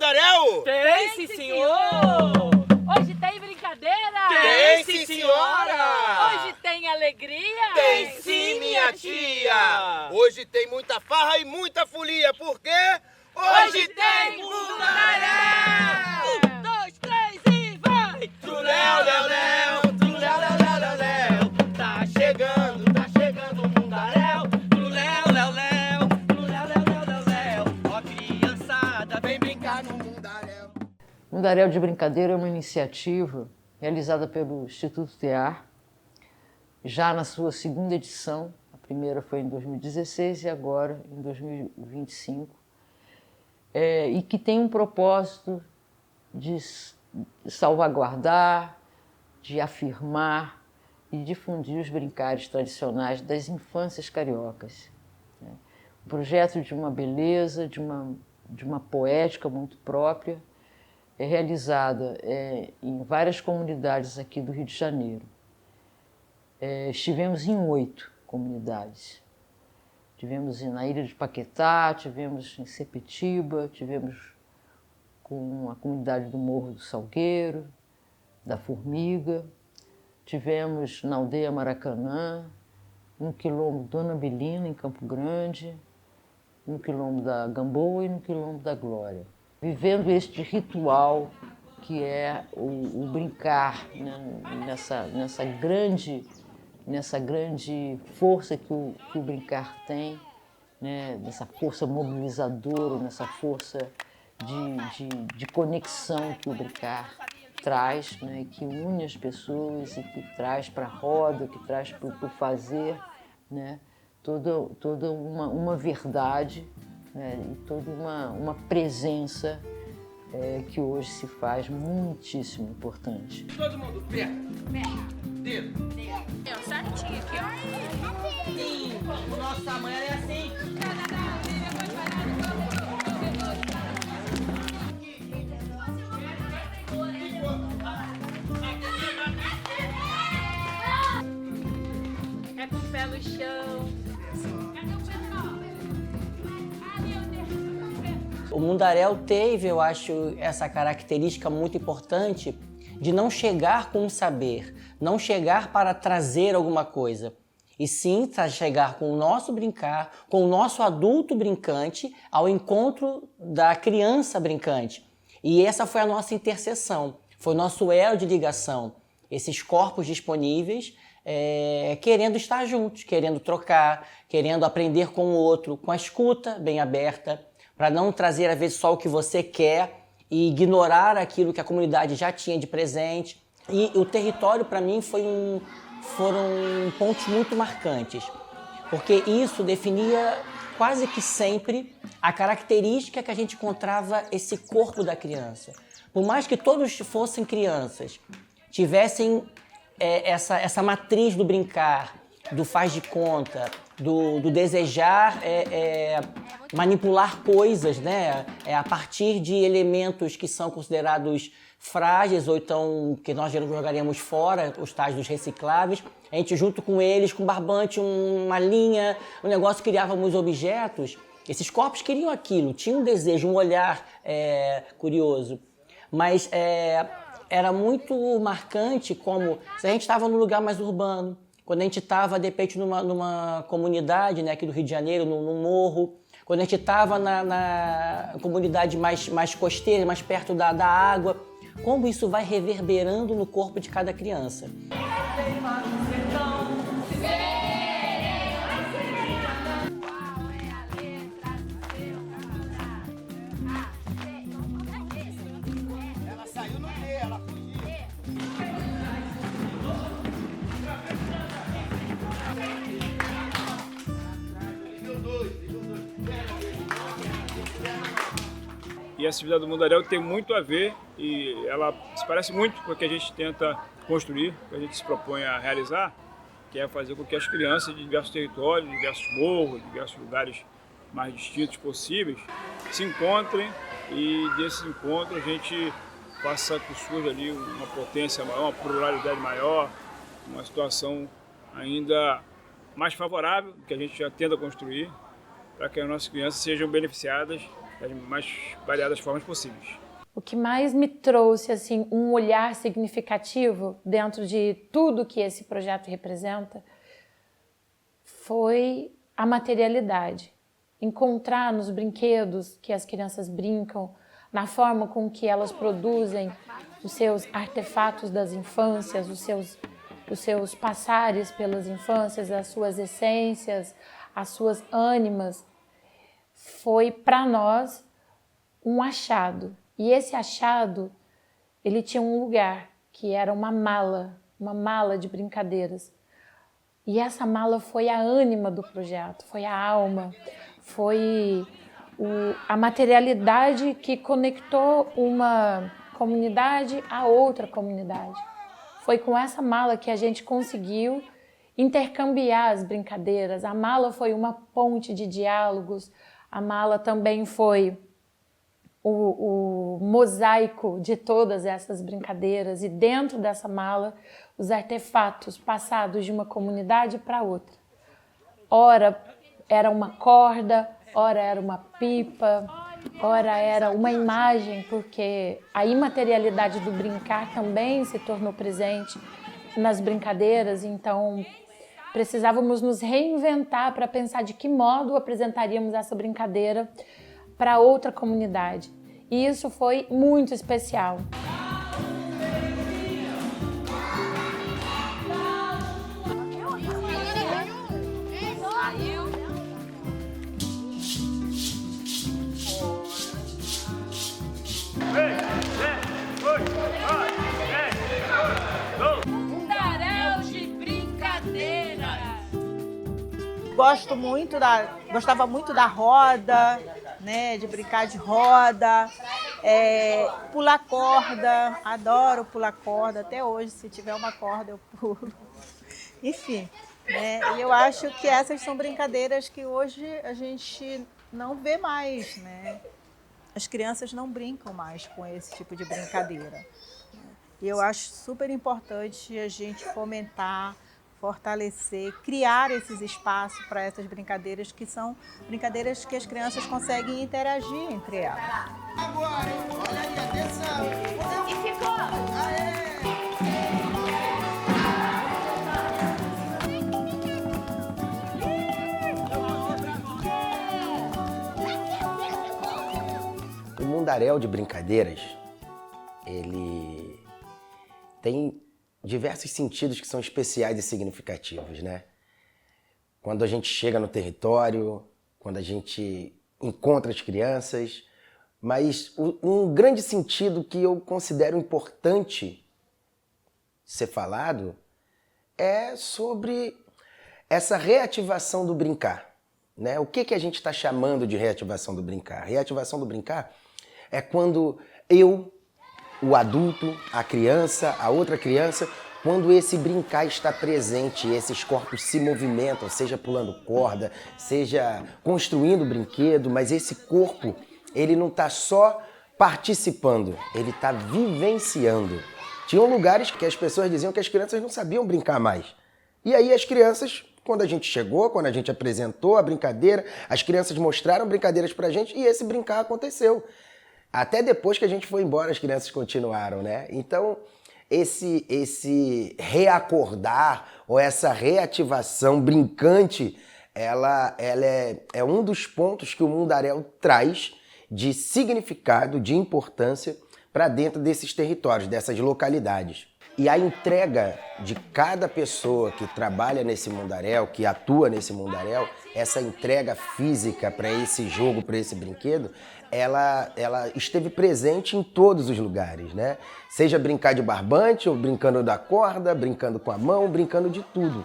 Mundaréu? Tem, sim, senhor! Hoje tem brincadeira? Tem, sim, senhora! Hoje tem alegria? Tem sim, minha tia! Hoje tem muita farra e muita folia, porque hoje tem Mundaréu! 1, 2, 3 e vai! Truléu, léu, léu, truléu, léu, léu, léu, léu. Tá chegando o Mundaréu. Truléu, léu, léu, truléu, léu, léu, léu, léu. Ó criançada, vem brincar no Mundaréu. Mundaréu de Brincadeira é uma iniciativa realizada pelo Instituto TEAR, já na sua segunda edição. A primeira foi em 2016 e agora em 2025. E que tem um propósito de salvaguardar, de afirmar e difundir os brincares tradicionais das infâncias cariocas. Um projeto de uma beleza, de uma poética muito própria, é realizada em várias comunidades aqui do Rio de Janeiro. Estivemos em 8 comunidades. Tivemos na Ilha de Paquetá, tivemos em Sepetiba, tivemos com a comunidade do Morro do Salgueiro, da Formiga, tivemos na Aldeia Maracanã, no Quilombo Dona Belina, em Campo Grande, no Quilombo da Gamboa e no Quilombo da Glória. Vivendo este ritual que é o brincar, né, nessa grande força que o brincar tem, né, nessa força mobilizadora, nessa força de conexão que o brincar traz, né, que une as pessoas e que traz para a roda, que traz para o fazer, né, toda uma verdade, né, e toda uma presença que hoje se faz muitíssimo importante. Todo mundo, pé. Dedo. Eu certinho aqui, ó. Sim, o nosso tamanho é assim. É com o pé no chão. O Mundaréu teve, eu acho, essa característica muito importante de não chegar com um saber, não chegar para trazer alguma coisa, e sim chegar com o nosso brincar, com o nosso adulto brincante ao encontro da criança brincante. E essa foi a nossa interseção, foi o nosso elo de ligação, esses corpos disponíveis, querendo estar juntos, querendo trocar, querendo aprender com o outro, com a escuta bem aberta, para não trazer às vezes só o que você quer e ignorar aquilo que a comunidade já tinha de presente. E o território, para mim, foram pontos muito marcantes, porque isso definia quase que sempre a característica que a gente encontrava esse corpo da criança. Por mais que todos fossem crianças, tivessem essa matriz do brincar, do faz de conta, do desejar manipular coisas, né? A partir de elementos que são considerados frágeis ou então que nós jogaríamos fora, os tais dos recicláveis. A gente junto com eles, com barbante, uma linha, um negócio, criávamos objetos. Esses corpos queriam aquilo, tinham um desejo, um olhar curioso. Mas era muito marcante como se a gente estava num lugar mais urbano, quando a gente estava, de repente, numa comunidade, né, aqui do Rio de Janeiro, num morro, quando a gente estava na comunidade mais costeira, mais perto da água, como isso vai reverberando no corpo de cada criança. Ela saiu no meio, ela fugiu. E essa atividade do Mundaréu tem muito a ver e ela se parece muito com o que a gente tenta construir, o que a gente se propõe a realizar, que é fazer com que as crianças de diversos territórios, de diversos morros, de diversos lugares mais distintos possíveis, se encontrem e desse encontro a gente faça que surja ali uma potência maior, uma pluralidade maior, uma situação ainda mais favorável que a gente já tenta construir para que as nossas crianças sejam beneficiadas das mais variadas formas possíveis. O que mais me trouxe assim um olhar significativo dentro de tudo que esse projeto representa foi a materialidade. Encontrar nos brinquedos que as crianças brincam, na forma com que elas produzem os seus artefatos das infâncias, os seus passares pelas infâncias, as suas essências, as suas ânimas, foi para nós um achado. E esse achado, ele tinha um lugar, que era uma mala de brincadeiras. E essa mala foi a ânima do projeto, foi a alma, foi a materialidade que conectou uma comunidade a outra comunidade. Foi com essa mala que a gente conseguiu intercambiar as brincadeiras. A mala foi uma ponte de diálogos, a mala também foi o mosaico de todas essas brincadeiras, e dentro dessa mala os artefatos passados de uma comunidade para outra. Ora era uma corda, ora era uma pipa, ora era uma imagem, porque a imaterialidade do brincar também se tornou presente nas brincadeiras, então precisávamos nos reinventar para pensar de que modo apresentaríamos essa brincadeira para outra comunidade. E isso foi muito especial. Mundaréu de brincadeira. Gostava muito da roda, né, de brincar de roda, pular corda, adoro pular corda, até hoje, se tiver uma corda eu pulo. Enfim, né, e eu acho que essas são brincadeiras que hoje a gente não vê mais, né? As crianças não brincam mais com esse tipo de brincadeira. E eu acho super importante a gente fomentar, fortalecer, criar esses espaços para essas brincadeiras, que são brincadeiras que as crianças conseguem interagir entre elas. Agora, olha aí, atenção! E ficou! O mundaréu de brincadeiras, ele tem diversos sentidos que são especiais e significativos, né? Quando a gente chega no território, quando a gente encontra as crianças, mas um grande sentido que eu considero importante ser falado é sobre essa reativação do brincar, né? O que a gente está chamando de reativação do brincar? Reativação do brincar é quando eu, o adulto, a criança, a outra criança, quando esse brincar está presente, esses corpos se movimentam, seja pulando corda, seja construindo brinquedo, mas esse corpo, ele não está só participando, ele está vivenciando. Tinham lugares que as pessoas diziam que as crianças não sabiam brincar mais. E aí as crianças, quando a gente chegou, quando a gente apresentou a brincadeira, as crianças mostraram brincadeiras pra gente e esse brincar aconteceu. Até depois que a gente foi embora, as crianças continuaram, né? Então, esse reacordar ou essa reativação brincante, ela é um dos pontos que o mundaréu traz de significado, de importância para dentro desses territórios, dessas localidades. E a entrega de cada pessoa que trabalha nesse mundaréu, que atua nesse mundaréu, essa entrega física para esse jogo, para esse brinquedo, ela esteve presente em todos os lugares, né? Seja brincar de barbante, ou brincando da corda, brincando com a mão, brincando de tudo.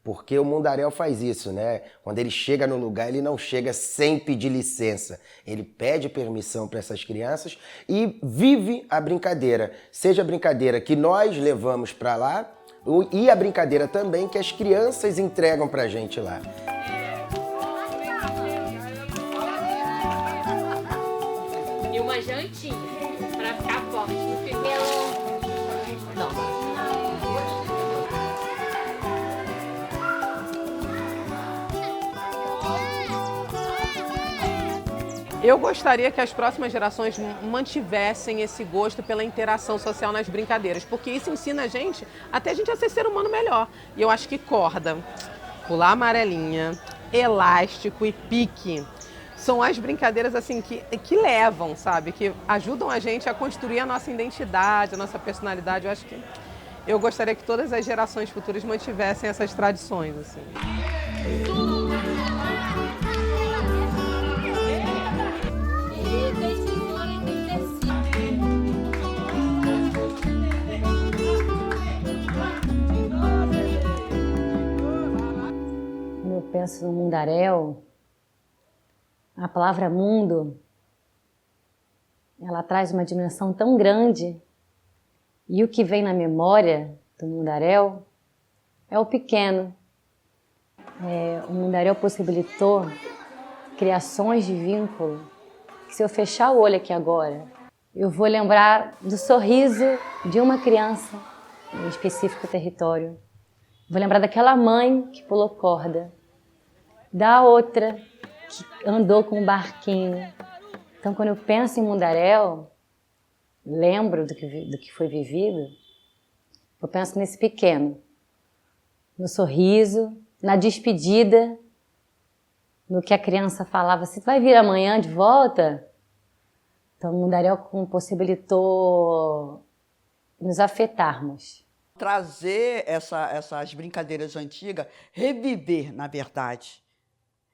Porque o mundaréu faz isso, né? Quando ele chega no lugar, ele não chega sem pedir licença. Ele pede permissão para essas crianças e vive a brincadeira. Seja a brincadeira que nós levamos para lá e a brincadeira também que as crianças entregam para a gente lá. E uma jantinha pra ficar forte no final. Eu gostaria que as próximas gerações mantivessem esse gosto pela interação social nas brincadeiras, porque isso ensina a gente a ser ser humano melhor. E eu acho que corda, pular amarelinha, elástico e pique são as brincadeiras assim que levam, sabe? Que ajudam a gente a construir a nossa identidade, a nossa personalidade. Eu acho que eu gostaria que todas as gerações futuras mantivessem essas tradições, assim. Quando eu penso no mundaréu, a palavra mundo, ela traz uma dimensão tão grande, e o que vem na memória do mundaréu é o pequeno. O mundaréu possibilitou criações de vínculo, que se eu fechar o olho aqui agora, eu vou lembrar do sorriso de uma criança em específico território. Vou lembrar daquela mãe que pulou corda, da outra que andou com um barquinho. Então, quando eu penso em mundaréu, lembro do que foi vivido, eu penso nesse pequeno, no sorriso, na despedida, no que a criança falava, você vai vir amanhã de volta? Então, o mundaréu possibilitou nos afetarmos. Trazer essas brincadeiras antigas, reviver, na verdade,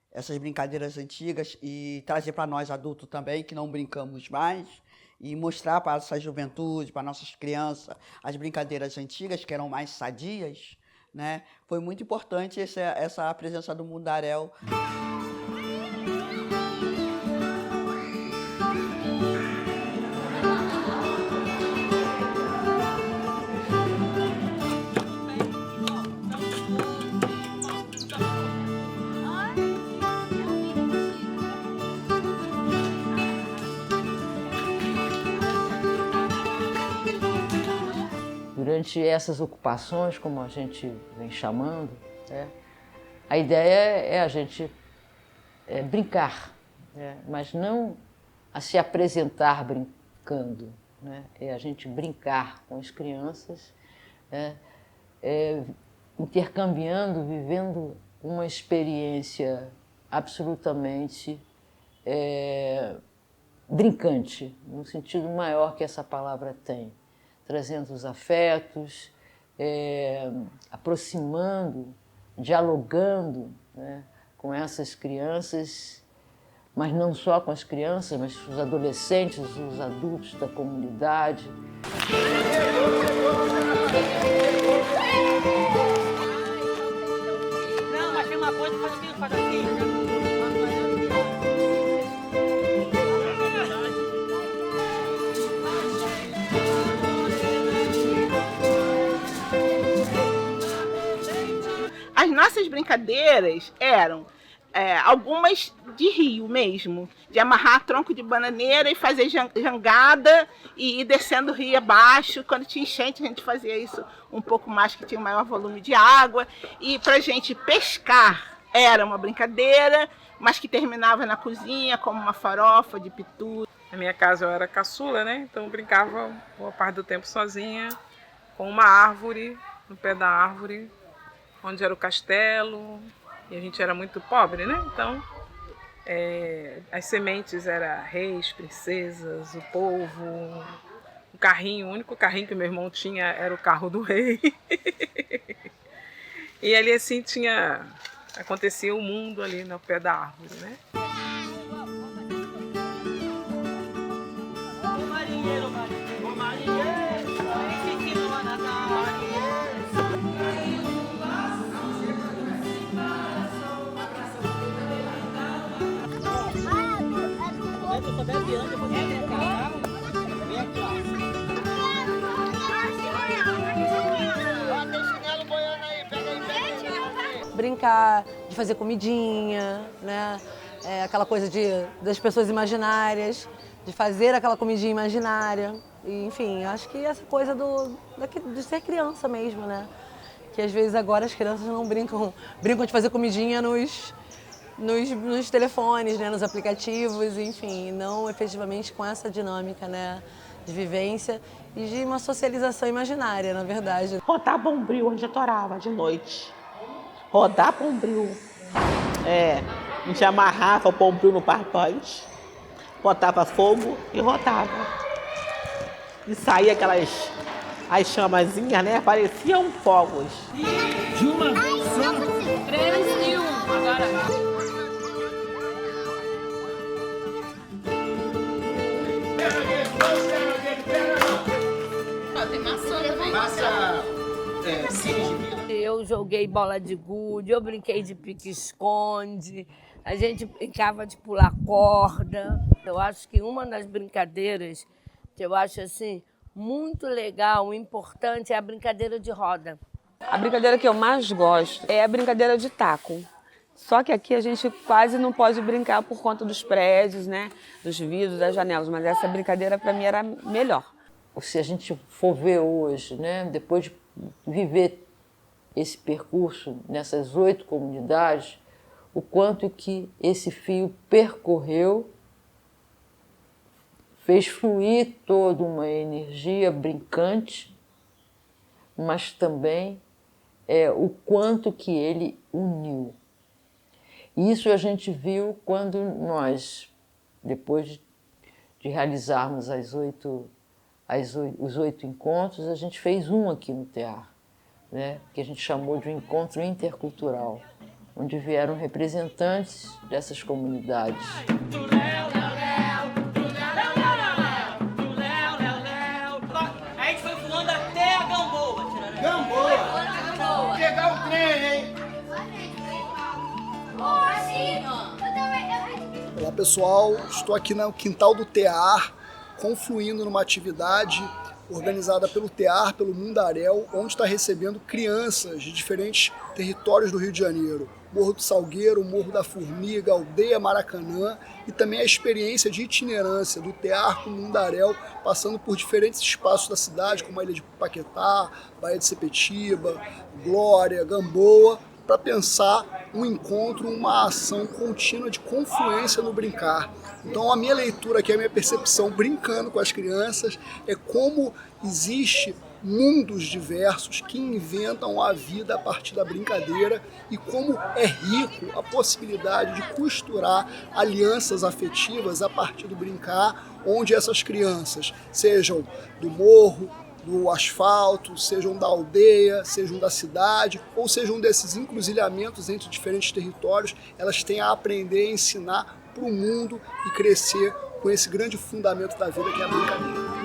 essas brincadeiras antigas e trazer para nós adultos também, que não brincamos mais, e mostrar para essa juventude, para nossas crianças, as brincadeiras antigas, que eram mais sadias, né? Foi muito importante essa presença do mundaréu. Durante essas ocupações, como a gente vem chamando, né, a ideia é a gente brincar, né, mas não a se apresentar brincando, né, é a gente brincar com as crianças, intercambiando, vivendo uma experiência absolutamente brincante, no sentido maior que essa palavra tem. Trazendo os afetos, aproximando, dialogando, né, com essas crianças, mas não só com as crianças, mas os adolescentes, os adultos da comunidade. Não, mas tem uma coisa, faz assim. As nossas brincadeiras eram algumas de rio mesmo, de amarrar tronco de bananeira e fazer jangada e ir descendo o rio abaixo. Quando tinha enchente, a gente fazia isso um pouco mais, que tinha um maior volume de água. E pra gente pescar era uma brincadeira, mas que terminava na cozinha, como uma farofa de pitu. Na minha casa eu era caçula, né? Então eu brincava boa parte do tempo sozinha, com uma árvore, no pé da árvore, onde era o castelo, e a gente era muito pobre, né? Então, as sementes eram reis, princesas, o povo, o carrinho, o único carrinho que meu irmão tinha era o carro do rei. E ali assim acontecia o mundo ali no pé da árvore, né? Brincar de fazer comidinha, né? Aquela coisa das pessoas imaginárias, de fazer aquela comidinha imaginária. E, enfim, acho que essa coisa de ser criança mesmo, né? Que às vezes agora as crianças não brincam de fazer comidinha nos telefones, né, nos aplicativos, enfim, não efetivamente com essa dinâmica, né, de vivência e de uma socialização imaginária, na verdade. Rodar bombril, onde eu torava de noite. Rodar bombril. A gente amarrava o bombril no barbante, botava fogo e rodava. E saía as chamazinhas, né? Pareciam fogos. De uma vez só. 3 e 1, agora. Tem maçã também. Eu joguei bola de gude, eu brinquei de pique-esconde, a gente brincava de pular corda. Eu acho que uma das brincadeiras que eu acho assim muito legal, importante, é a brincadeira de roda. A brincadeira que eu mais gosto é a brincadeira de taco. Só que aqui a gente quase não pode brincar por conta dos prédios, né? Dos vidros, das janelas, mas essa brincadeira para mim era melhor. Se a gente for ver hoje, né, depois de viver esse percurso nessas 8 comunidades, o quanto que esse fio percorreu, fez fluir toda uma energia brincante, mas também o quanto que ele uniu. Isso a gente viu quando nós, depois de realizarmos os 8 encontros, a gente fez um aqui no TEAR, né, que a gente chamou de um encontro intercultural, onde vieram representantes dessas comunidades. A gente foi voando até a Gamboa. Gamboa! Pegar o trem, hein? Olá pessoal, estou aqui no quintal do TEAR, confluindo numa atividade organizada pelo TEAR, pelo Mundaréu, onde está recebendo crianças de diferentes territórios do Rio de Janeiro. Morro do Salgueiro, Morro da Formiga, Aldeia Maracanã e também a experiência de itinerância do TEAR com o Mundaréu, passando por diferentes espaços da cidade, como a Ilha de Paquetá, Baía de Sepetiba, Glória, Gamboa, para pensar um encontro, uma ação contínua de confluência no brincar. Então a minha leitura aqui, a minha percepção brincando com as crianças é como existe mundos diversos que inventam a vida a partir da brincadeira e como é rico a possibilidade de costurar alianças afetivas a partir do brincar, onde essas crianças sejam do morro, do asfalto, sejam da aldeia, sejam da cidade, ou sejam desses encruzilhamentos entre diferentes territórios, elas têm a aprender a ensinar para o mundo e crescer com esse grande fundamento da vida que é a brincadeira.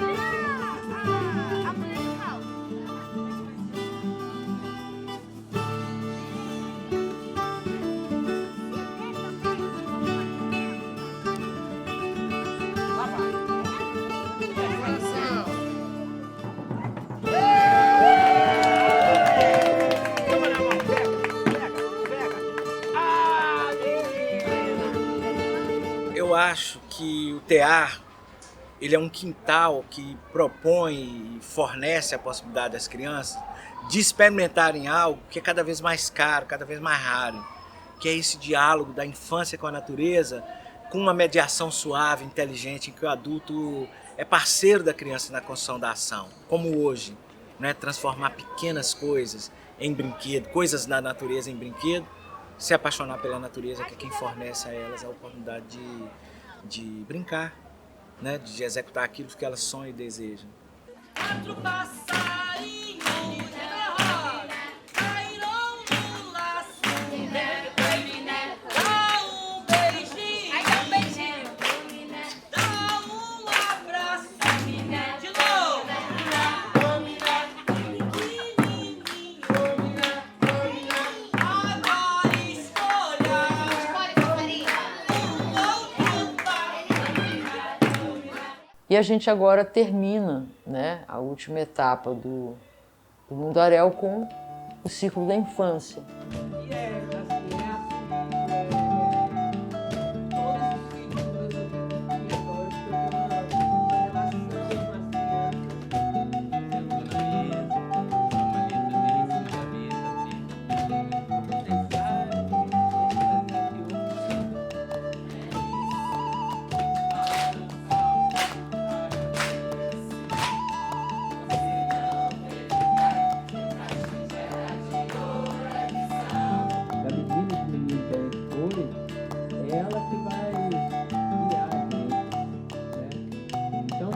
Eu acho que o TEAR, ele é um quintal que propõe e fornece a possibilidade das crianças de experimentarem algo que é cada vez mais caro, cada vez mais raro, que é esse diálogo da infância com a natureza, com uma mediação suave, inteligente, em que o adulto é parceiro da criança na construção da ação, como hoje, né? Transformar pequenas coisas em brinquedo, coisas da natureza em brinquedo, se apaixonar pela natureza, que é quem fornece a elas a oportunidade de brincar, né? De executar aquilo que elas sonham e desejam. E a gente agora termina, né, a última etapa do Mundaréu com o ciclo da infância.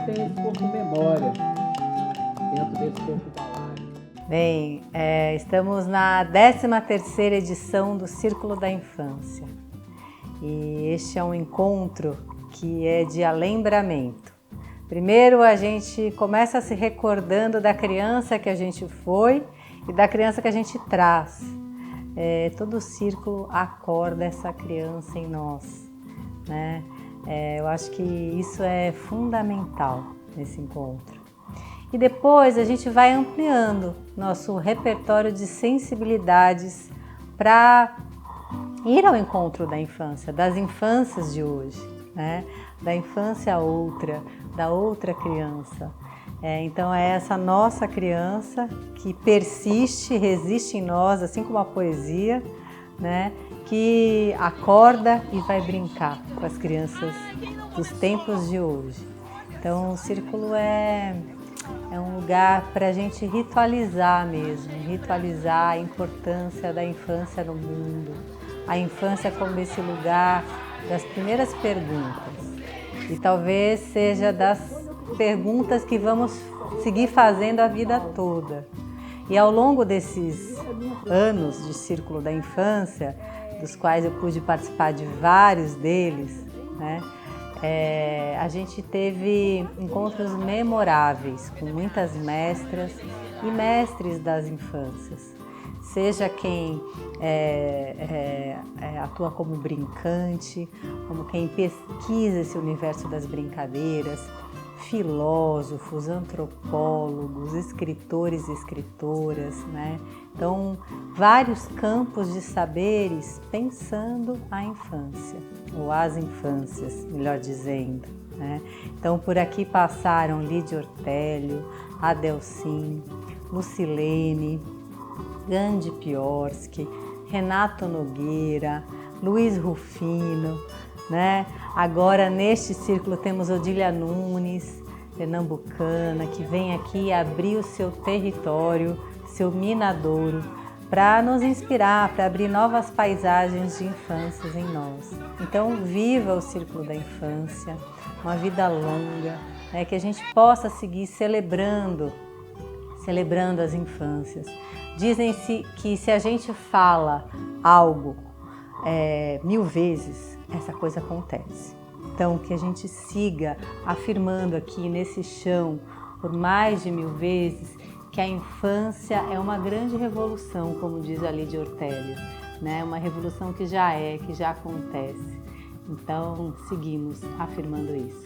tem esse corpo memória dentro desse corpo palavra. Bem, estamos na 13ª edição do Círculo da Infância. E este é um encontro que é de alembramento. Primeiro a gente começa se recordando da criança que a gente foi e da criança que a gente traz. Todo o círculo acorda essa criança em nós, né? Eu acho que isso é fundamental nesse encontro. E depois a gente vai ampliando nosso repertório de sensibilidades para ir ao encontro da infância, das infâncias de hoje, né? Da infância outra, da outra criança. Então é essa nossa criança que persiste, resiste em nós, assim como a poesia, né? Que acorda e vai brincar com as crianças dos tempos de hoje. Então o círculo é um lugar para a gente ritualizar mesmo, ritualizar a importância da infância no mundo, a infância como esse lugar das primeiras perguntas. E talvez seja das perguntas que vamos seguir fazendo a vida toda. E ao longo desses anos de Círculo da Infância, dos quais eu pude participar de vários deles, né? A gente teve encontros memoráveis com muitas mestras e mestres das infâncias. Seja quem atua como brincante, como quem pesquisa esse universo das brincadeiras, filósofos, antropólogos, escritores e escritoras, né? Então, vários campos de saberes pensando a infância, ou as infâncias, melhor dizendo, né? Então, por aqui passaram Lídia Ortélio, Adelcim, Lucilene, Gandhi Piorsky, Renato Nogueira, Luiz Rufino, né? Agora, neste círculo, temos Odília Nunes, pernambucana, que vem aqui abrir o seu território, seu minadouro, para nos inspirar, para abrir novas paisagens de infâncias em nós. Então, viva o Círculo da Infância, uma vida longa, né? Que a gente possa seguir celebrando as infâncias. Dizem-se que se a gente fala algo 1000 vezes, essa coisa acontece. Então, que a gente siga afirmando aqui nesse chão por mais de 1000 vezes que a infância é uma grande revolução, como diz a Lídia Ortélio, né? Uma revolução que já acontece. Então, seguimos afirmando isso.